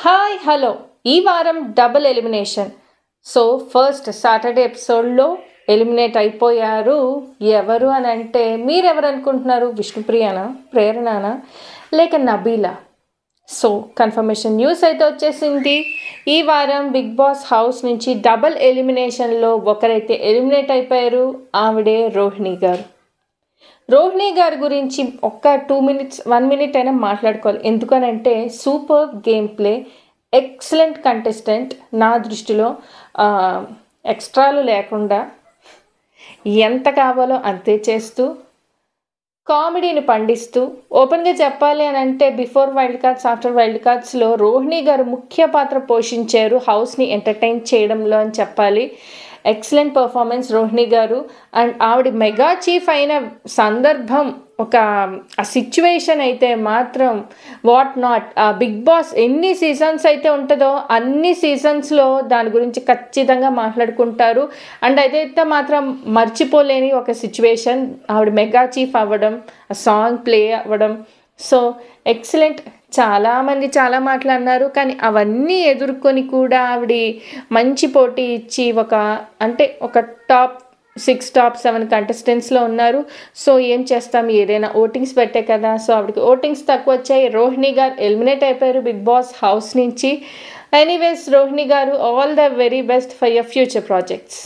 Hi hello ఈ వారం double elimination. So first Saturday ఎపిసోడ్లో ఎలిమినేట్ అయిపోయారు. ఎవరు అని అంటే మీరెవరు అనుకుంటున్నారు? విష్ణుప్రియనా, ప్రేరణనా, లేక నబీలా? సో కన్ఫర్మేషన్ న్యూస్ అయితే వచ్చేసింది. ఈ వారం బిగ్ బాస్ హౌస్ నుంచి డబుల్ ఎలిమినేషన్లో ఒకరైతే ఎలిమినేట్ అయిపోయారు. ఆవిడే రోహిణి గారు. రోహిణి గారి గురించి ఒక్క 2 minutes 1 minute అయినా మాట్లాడుకోవాలి. ఎందుకనంటే super game play, excellent contestant. నా దృష్టిలో ఎక్స్ట్రాలు లేకుండా ఎంత కావాలో అంతే చేస్తూ కామెడీని పండిస్తూ, ఓపెన్గా చెప్పాలి అని అంటే before wild cards after wild కార్డ్స్లో రోహిణి గారు ముఖ్య పాత్ర పోషించారు హౌస్ని ఎంటర్టైన్ చేయడంలో అని చెప్పాలి. ఎక్సలెంట్ పర్ఫార్మెన్స్ రోహిణి గారు. అండ్ ఆవిడ మెగా చీఫ్ అయిన సందర్భం, ఒక సిచ్యువేషన్ అయితే మాత్రం వాట్ నాట్. బిగ్ బాస్ ఎన్ని సీజన్స్ అయితే ఉంటుందో అన్ని సీజన్స్లో దాని గురించి ఖచ్చితంగా మాట్లాడుకుంటారు. అండ్ అదైతే మాత్రం మర్చిపోలేని ఒక సిచ్యువేషన్ ఆవిడ మెగా చీఫ్ అవ్వడం, సాంగ్ ప్లే అవ్వడం. So excellent. చాలామంది చాలా మాట్లాడినారు, కానీ అవన్నీ ఎదుర్కొని కూడా ఆవిడ మంచి పోటీ ఇచ్చి ఒక టాప్ 6 టాప్ 7 కంటెస్టెంట్స్లో ఉన్నారు. సో ఏం చేస్తాం, ఏదైనా ఓటింగ్స్ పెట్టే కదా. సో ఆవిడకి ఓటింగ్స్ తక్కువ వచ్చాయి. రోహిణి గారు ఎలిమినేట్ అయిపోయారు బిగ్ బాస్ హౌస్ నుంచి. ఎనీవేస్ రోహిణి గారు, all the very best for your future projects.